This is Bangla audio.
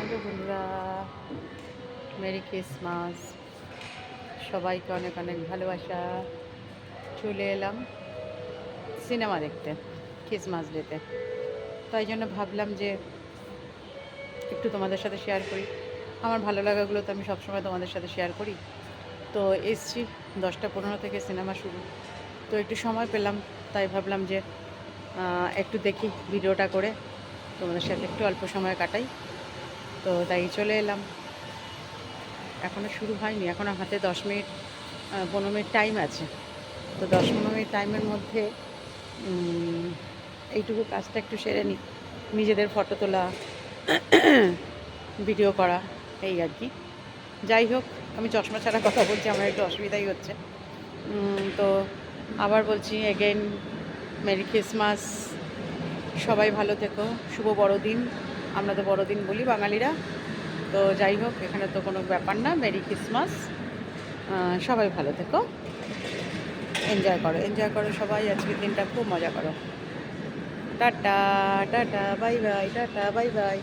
হ্যালো বন্ধুরা, মেরি ক্রিসমাস। সবাইকে অনেক অনেক ভালোবাসা। চলে এলাম সিনেমা দেখতে ক্রিসমাস ডেতে। তাই জন্য ভাবলাম যে একটু তোমাদের সাথে শেয়ার করি। আমার ভালো লাগাগুলো তো আমি সবসময় তোমাদের সাথে শেয়ার করি। তো এসছি 10টা 15 থেকে সিনেমা শুরু। তো একটু সময় পেলাম, তাই ভাবলাম যে একটু দেখি ভিডিওটা করে তোমাদের সাথে একটু অল্প সময় কাটাই। তো তাই চলে এলাম। এখনও শুরু হয়নি, এখনও হাতে 10 মিনিট 15 মিনিট টাইম আছে। তো 10-15 মিনিট টাইমের মধ্যে এইটুকু কাজটা একটু সেরে নিই। নিজেদের ফটো তোলা, ভিডিও করা, এই আর কি। যাই হোক, আমি চশমা ছাড়া কথা বলছি, আমার একটু অসুবিধাই হচ্ছে। তো আবার বলছি এগেইন মেরি ক্রিসমাস। সবাই ভালো থেকো, শুভ বড়দিন। আমরা তো বড়দিন বলি বাঙালিরা। তো যাই হোক, এখানে তো কোনো ব্যাপার না, মেরি ক্রিসমাস। সবাই ভালো থেকো, এনজয় করো, এনজয় করো সবাই। আজকের দিনটা খুব মজা করো। Tata, tata, bye bye, tata, bye bye.